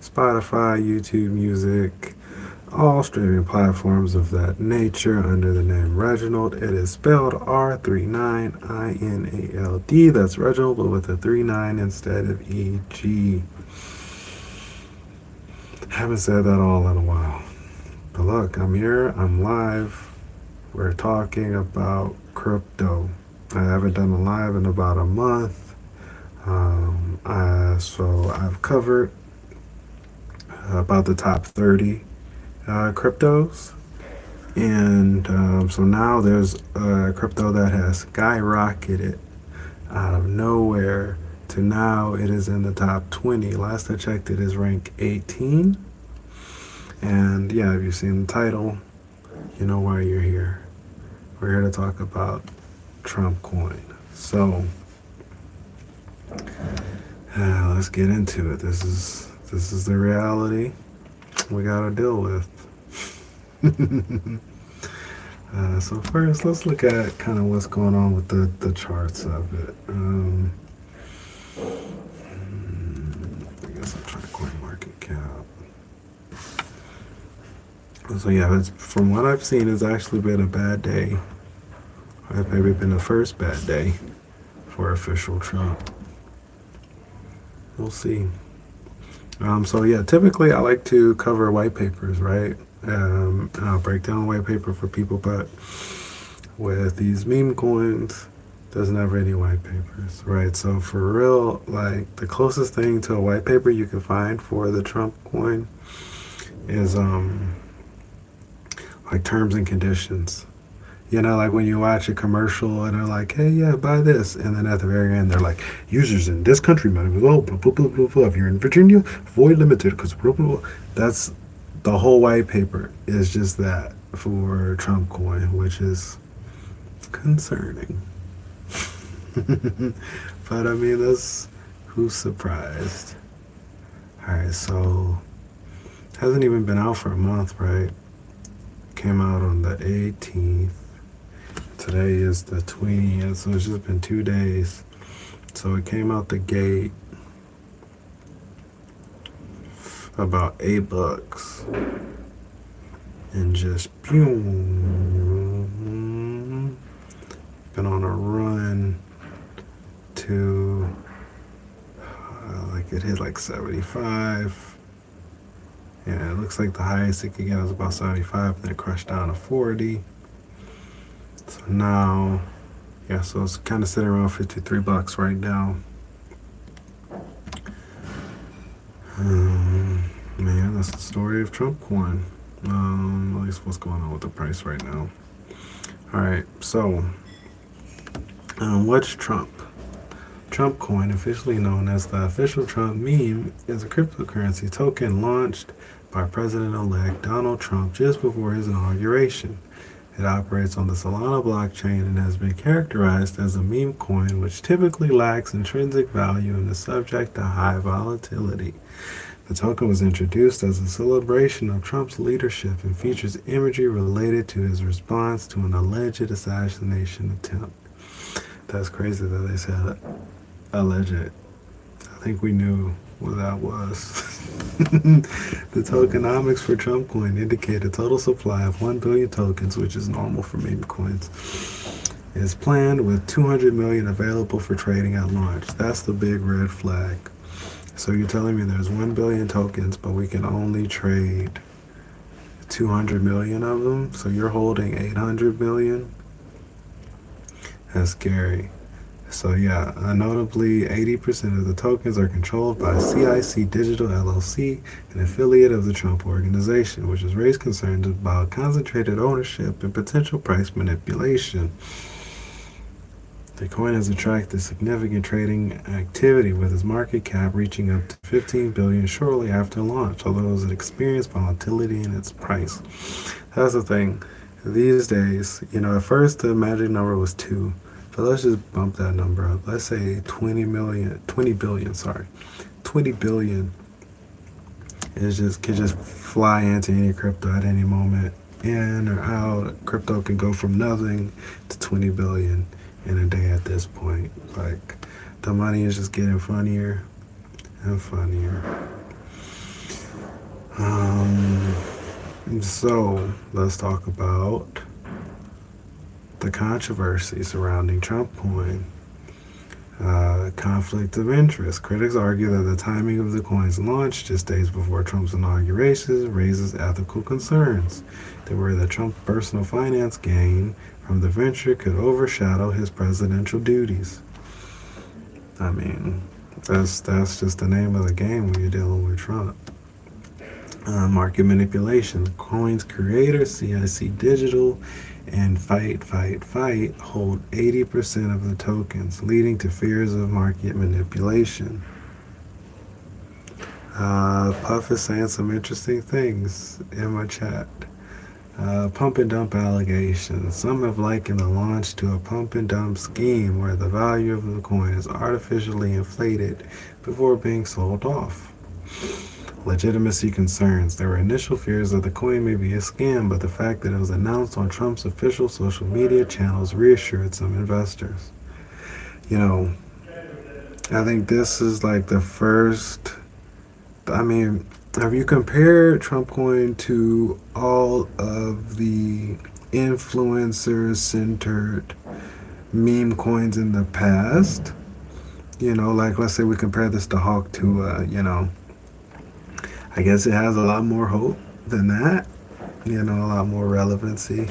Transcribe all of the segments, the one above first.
Spotify, YouTube Music, all streaming platforms of that nature under the name Reginald. It is spelled R39INALD. That's Reginald, but with a 39 instead of EG. Haven't said that all in a while. But look, I'm here, I'm live. We're talking about crypto. I haven't done a live in about a month. So I've covered about the top 30 cryptos. And so now there's a crypto that has skyrocketed out of nowhere to now it is in the top 20. Last I checked, it is ranked 18. And yeah, if you've seen the title, you know why you're here. We're here to talk about Trump coin. So let's get into it. This is the reality we gotta deal with. So first, let's look at kind of what's going on with the charts of it. I guess I'm trying to coin market cap. So yeah, from what I've seen, it's actually been a bad day. Or maybe been the first bad day for official Trump. We'll see. So yeah, typically I like to cover white papers, right? I'll break down white paper for people, but with these meme coins, there's never any white papers, right? So for real, like the closest thing to a white paper you can find for the Trump coin is like terms and conditions. You know, like when you watch a commercial and they're like, hey, yeah, buy this. And then at the very end, they're like, users in this country, blah, blah, blah, blah, blah, blah. If you're in Virginia, avoid limited because blah, blah, blah. That's the whole white paper is just that for Trump coin, which is concerning. But I mean, who's surprised? All right, so hasn't even been out for a month, right? Came out on the 18th. Today is the 20th, so it's just been 2 days. So it came out the gate about $8 and just boom, been on a run to like it hit like 75. Yeah, it looks like the highest it could get was about 75, and then it crushed down to 40. So now, yeah, so it's kind of sitting around $53 right now. Man, that's the story of Trump coin. At least what's going on with the price right now. All right, so what's Trump? Trump coin, officially known as the official Trump meme, is a cryptocurrency token launched by President-elect Donald Trump just before his inauguration. It operates on the Solana blockchain and has been characterized as a meme coin, which typically lacks intrinsic value and is subject to high volatility. The token was introduced as a celebration of Trump's leadership and features imagery related to his response to an alleged assassination attempt. That's crazy that they said alleged. I think we knew what that was. The tokenomics for Trump coin indicate a total supply of 1 billion tokens, which is normal for meme coins, is planned with 200 million available for trading at launch. That's the big red flag. So you're telling me there's 1 billion tokens, but we can only trade 200 million of them? So you're holding 800 million? That's scary. So yeah, notably 80% of the tokens are controlled by CIC Digital LLC, an affiliate of the Trump Organization, which has raised concerns about concentrated ownership and potential price manipulation. The coin has attracted significant trading activity, with its market cap reaching up to 15 billion shortly after launch, although it has experienced volatility in its price. That's the thing. These days, at first the magic number was 2. But let's just bump that number up. Let's say 20 billion could just fly into any crypto at any moment, in or out. Crypto can go from nothing to 20 billion in a day at this point. Like, the money is just getting funnier and funnier. So let's talk about the controversy surrounding Trump coin. Conflict of interest. Critics argue that the timing of the coin's launch, just days before Trump's inauguration, raises ethical concerns. They worry that Trump's personal finance gain from the venture could overshadow his presidential duties. I mean, that's just the name of the game when you're dealing with Trump. Market manipulation. The coin's creator, CIC Digital, and Fight hold 80% of the tokens, leading to fears of market manipulation. Puff is saying some interesting things in my chat. Pump and dump allegations. Some have likened the launch to a pump and dump scheme where the value of the coin is artificially inflated before being sold off. Legitimacy concerns. There were initial fears that the coin may be a scam, but the fact that it was announced on Trump's official social media channels reassured some investors. You know, I think this is like the first. I mean, have you compared Trump coin to all of the influencer-centered meme coins in the past? You know, like let's say we compare this to Hawk to, I guess it has a lot more hope than that. You know, a lot more relevancy,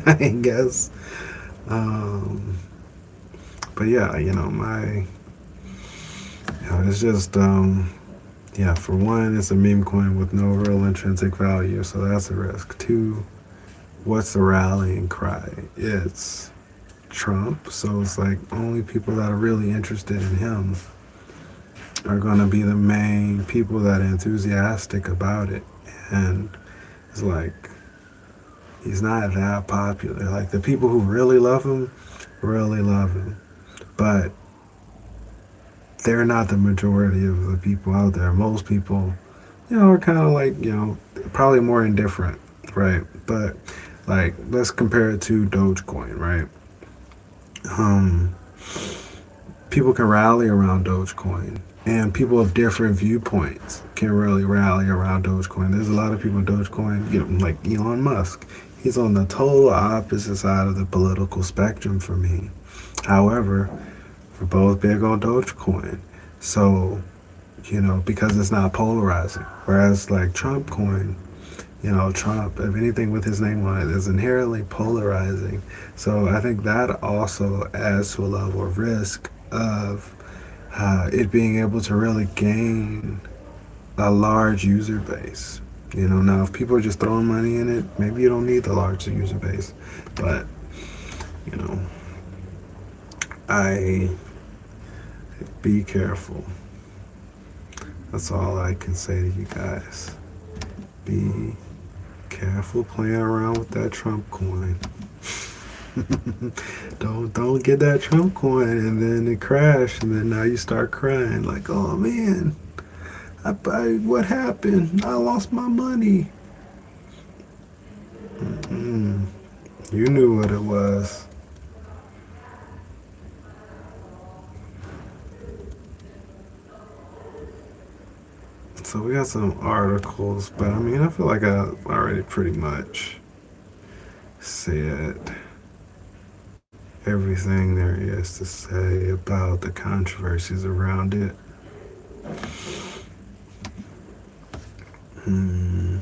I guess. Um, but yeah, it's just, yeah, for one, it's a meme coin with no real intrinsic value, so that's a risk. Two, what's the rallying cry? It's Trump, so it's like only people that are really interested in him are going to be the main people that are enthusiastic about it. And it's like, he's not that popular. Like, the people who really love him, but they're not the majority of the people out there. Most people, are kind of like, probably more indifferent, right? But like, let's compare it to Dogecoin, right? People can rally around Dogecoin, and people of different viewpoints can really rally around Dogecoin. There's a lot of people in Dogecoin, like Elon Musk. He's on the total opposite side of the political spectrum for me. However, we're both big on Dogecoin. So, because it's not polarizing. Whereas like Trump coin, Trump, if anything with his name on it, is inherently polarizing. So I think that also adds to a level of risk of it being able to really gain a large user base. Now if people are just throwing money in it, maybe you don't need the large user base. But, I be careful. That's all I can say to you guys. Be careful playing around with that Trump coin. Don't get that Trump coin and then it crash and then now you start crying like, oh man, what happened? I lost my money. You knew what it was. So we got some articles, but I mean, I feel like I already pretty much said everything there is to say about the controversies around it. And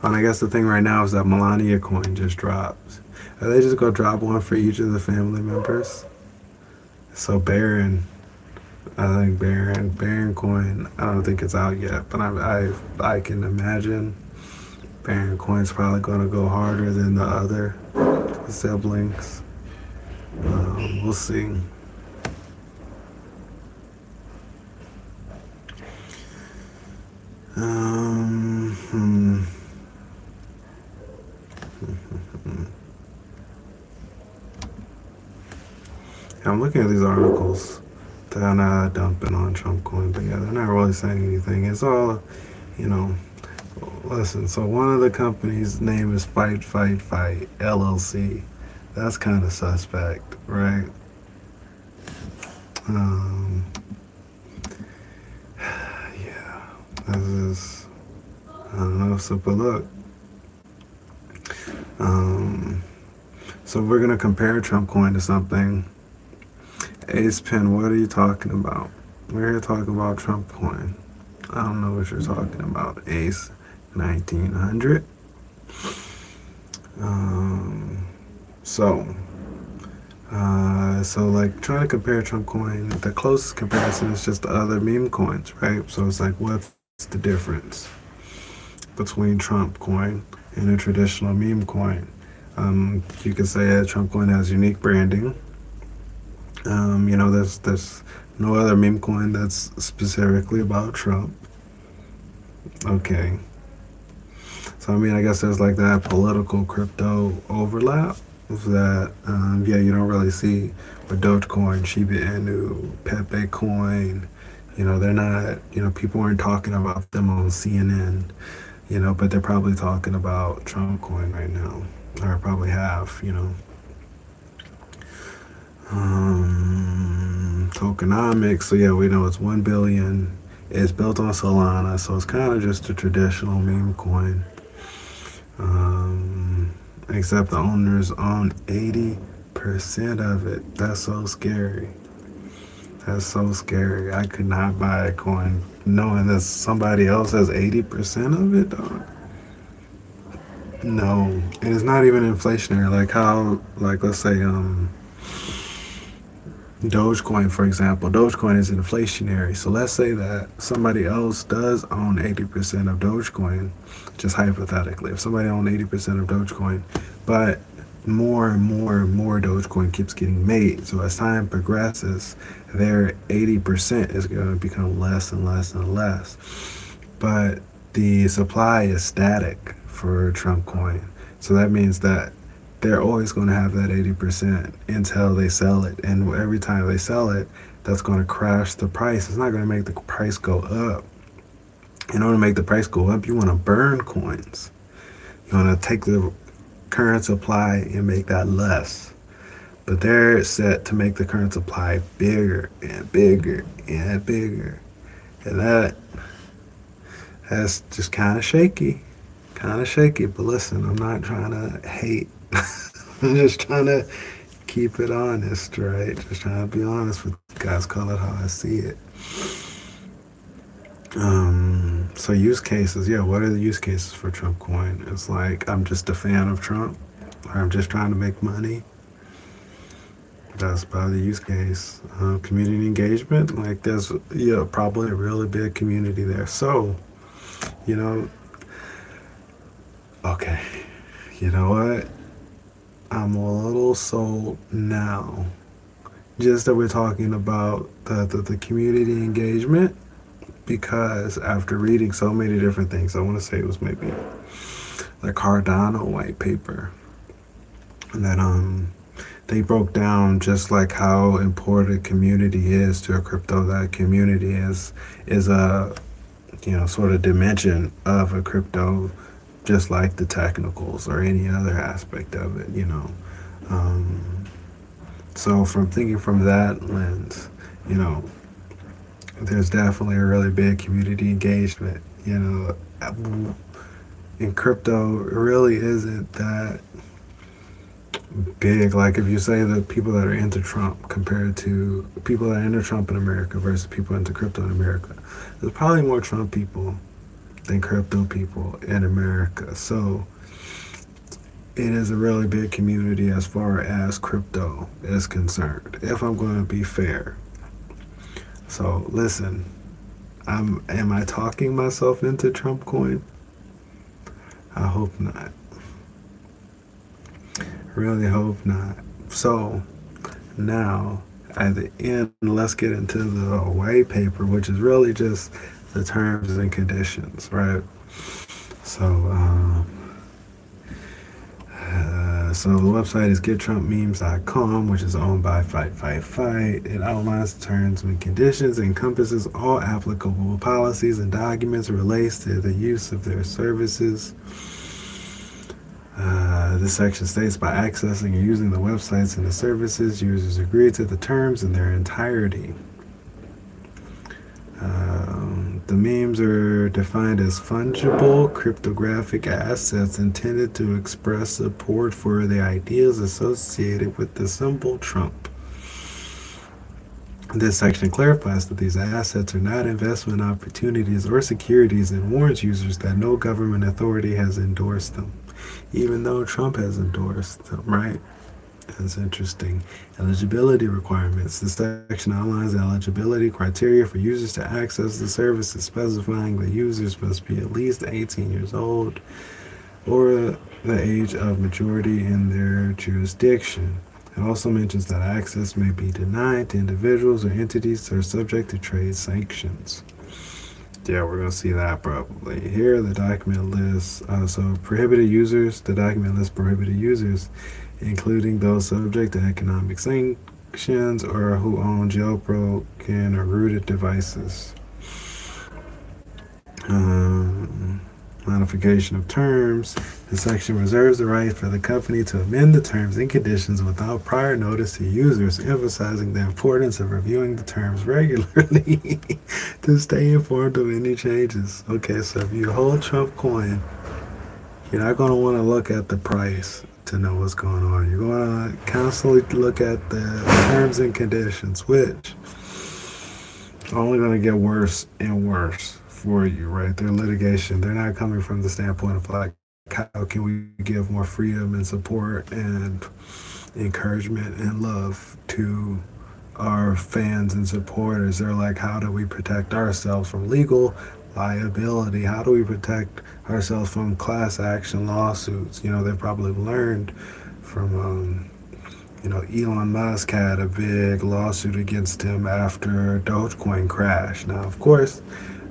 I guess the thing right now is that Melania coin just dropped. Are they just gonna drop one for each of the family members? So Baron, I think Baron coin, I don't think it's out yet, but I can imagine Baron coin's probably gonna go harder than the other siblings. We'll see. I'm looking at these articles. They're not dumping on Trump coin, but yeah, they're not really saying anything. It's all, listen, so one of the companies' name is Fight LLC. That's kind of suspect, right? Yeah, this is, I don't know, so, but look, Um, so we're gonna compare Trump coin to something. Ace Pen, what are you talking about? We're here talking about Trump coin. I don't know what you're talking about. Ace 1900. Um, so, so like trying to compare Trump coin, the closest comparison is just the other meme coins, right? So it's like, what's the difference between Trump coin and a traditional meme coin? You could say that Trump coin has unique branding. There's no other meme coin that's specifically about Trump. Okay. So I mean, I guess there's like that political crypto overlap that yeah, you don't really see with Dogecoin, Shiba Inu, Pepe Coin. They're not. People aren't talking about them on CNN. But they're probably talking about Trump Coin right now, or probably have. Tokenomics. So yeah, we know it's 1 billion. It's built on Solana, so it's kind of just a traditional meme coin. Except the owners own 80% of it. That's so scary. That's so scary. I could not buy a coin knowing that somebody else has 80% of it, dog. No. And it's not even inflationary. Like how, like, let's say, Dogecoin, for example. Dogecoin is inflationary. So let's say that somebody else does own 80% of Dogecoin, just hypothetically. If somebody owns 80% of Dogecoin, but more and more and more Dogecoin keeps getting made. So as time progresses, their 80% is going to become less and less and less. But the supply is static for Trump coin. So that means that they're always going to have that 80% until they sell it. And every time they sell it, that's going to crash the price. It's not going to make the price go up. In order to make the price go up, you want to burn coins. You want to take the current supply and make that less. But they're set to make the current supply bigger and bigger and bigger. And that's just kind of shaky. Kind of shaky. But listen, I'm not trying to hate. I'm just trying to keep it honest, right? Just trying to be honest with you guys, call it how I see it. So use cases, yeah, what are the use cases for Trump coin? It's like, I'm just a fan of Trump, or I'm just trying to make money. That's about the use case. Community engagement, like there's, yeah, probably a really big community there. So, you know, okay, you know what? I'm a little sold now. Just that we're talking about the community engagement, because after reading so many different things, I want to say it was maybe the Cardano white paper, that they broke down just like how important community is to a crypto. That community is a sort of dimension of a crypto, just like the technicals or any other aspect of it. So from thinking from that lens, there's definitely a really big community engagement. In crypto, it really isn't that big. Like if you say the people that are into Trump compared to people that are into Trump in America versus people into crypto in America, there's probably more Trump people than crypto people in America. So it is a really big community as far as crypto is concerned, if I'm going to be fair. So listen, am I talking myself into Trump coin? I hope not. Really hope not. So now at the end, let's get into the white paper, which is really just the terms and conditions, right? So the website is gettrumpmemes.com, which is owned by Fight Fight Fight. It outlines terms and conditions, encompasses all applicable policies and documents relates to the use of their services. This section states, by accessing or using the websites and the services, users agree to the terms in their entirety. The memes are defined as fungible cryptographic assets intended to express support for the ideas associated with the symbol Trump. This section clarifies that these assets are not investment opportunities or securities and warns users that no government authority has endorsed them, even though Trump has endorsed them, right? That's interesting. Eligibility requirements. This section outlines the eligibility criteria for users to access the services, specifying that users must be at least 18 years old or the age of majority in their jurisdiction. It also mentions that access may be denied to individuals or entities that are subject to trade sanctions. Yeah, we're going to see that probably. Here, the document lists, so prohibited users, the document lists prohibited users, including those subject to economic sanctions or who own jailbroken or rooted devices. Modification of terms. The section reserves the right for the company to amend the terms and conditions without prior notice to users, emphasizing the importance of reviewing the terms regularly to stay informed of any changes. Okay, so if you hold Trump coin, you're not going to want to look at the price to know what's going on. You're going to constantly look at the terms and conditions, which are only going to get worse and worse for you, right? They're litigation. They're not coming from the standpoint of like, how can we give more freedom and support and encouragement and love to our fans and supporters? They're like, how do we protect ourselves from legal liability? How do we protect ourselves from class action lawsuits? You know, they probably learned from, Elon Musk had a big lawsuit against him after Dogecoin crashed. Now, of course,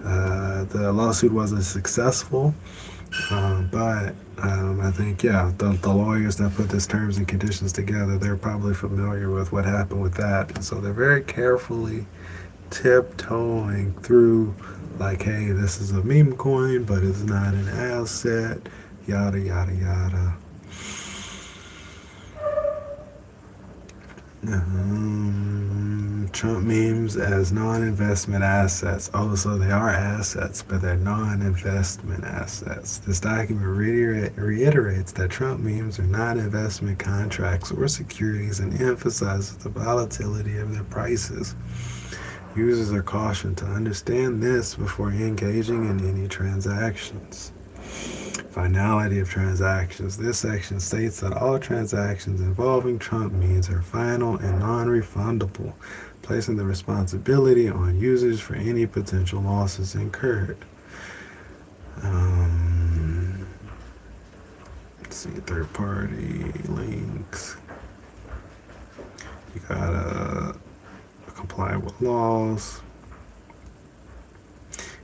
the lawsuit wasn't successful, but I think, the lawyers that put these terms and conditions together, they're probably familiar with what happened with that. And so they're very carefully tiptoeing through, like, hey, this is a meme coin, but it's not an asset, yada, yada, yada. Trump memes as non-investment assets. Oh, so they are assets, but they're non-investment assets. This document reiterates that Trump memes are not investment contracts or securities and emphasizes the volatility of their prices. Users are cautioned to understand this before engaging in any transactions. Finality of transactions. This section states that all transactions involving Trump memes are final and non-refundable, placing the responsibility on users for any potential losses incurred. Let's see, third-party links. You gotta comply with laws.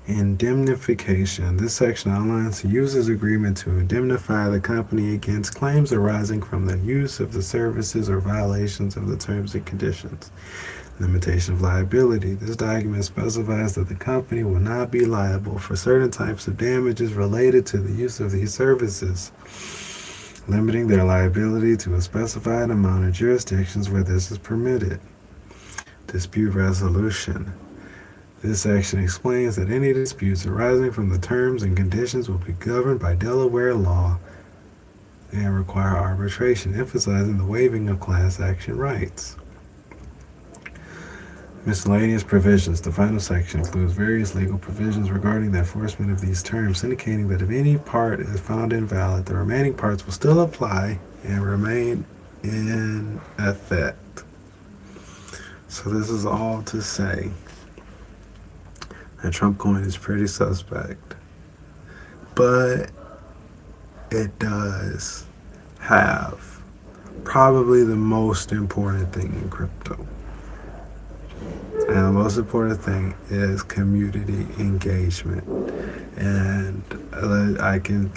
Indemnification. This section outlines the user's agreement to indemnify the company against claims arising from the use of the services or violations of the terms and conditions. Limitation of liability. This document specifies that the company will not be liable for certain types of damages related to the use of these services, limiting their liability to a specified amount of jurisdictions where this is permitted. Dispute resolution. This section explains that any disputes arising from the terms and conditions will be governed by Delaware law and require arbitration, emphasizing the waiving of class action rights. Miscellaneous provisions. The final section includes various legal provisions regarding the enforcement of these terms, indicating that if any part is found invalid, the remaining parts will still apply and remain in effect. So this is all to say that Trump coin is pretty suspect, but it does have probably the most important thing in crypto. And the most important thing is community engagement. And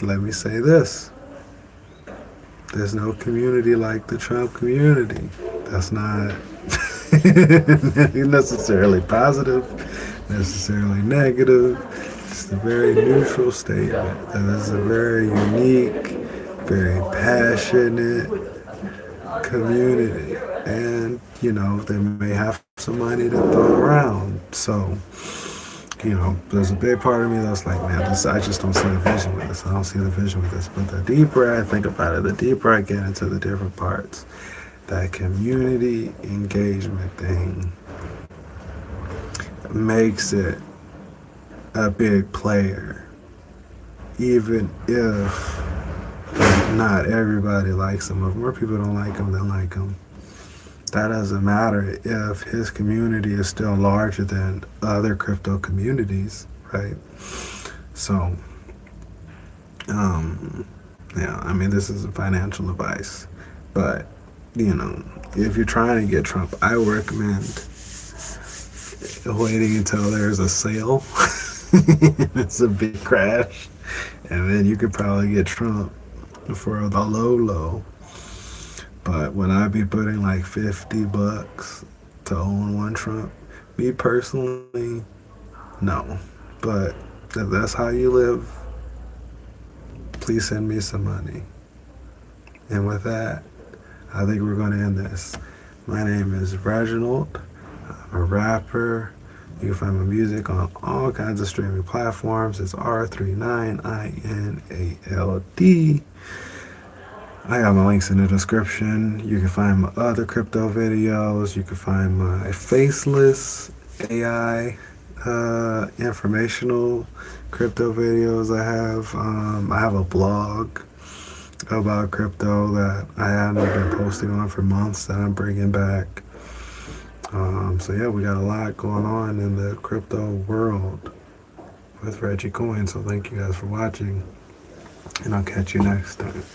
let me say this. There's no community like the Trump community. That's not necessarily positive, necessarily negative. It's a very neutral statement. That is a very unique, very passionate community. And, they may have some money to throw around. So, there's a big part of me that's like, man, I just don't see the vision with this. I don't see the vision with this. But the deeper I think about it, the deeper I get into the different parts, that community engagement thing makes it a big player, even if not everybody likes him. If more people don't like him than like him, that doesn't matter if his community is still larger than other crypto communities, right? So, yeah, I mean, this is financial advice, but if you're trying to get Trump, I recommend waiting until there's a sale. It's a big crash, and then you could probably get Trump for the low. But when I be putting like $50 to own one Trump, me personally, no. But if that's how you live, please send me some money. And with that, I think we're going to end this. My name is Reginald. I'm a rapper. You can find my music on all kinds of streaming platforms. It's R39INALD. I got my links in the description. You can find my other crypto videos. You can find my faceless AI informational crypto videos I have a blog about crypto that I haven't been posting on for months that I'm bringing back. So yeah, we got a lot going on in the crypto world with REGGIECOIN. So thank you guys for watching, and I'll catch you next time.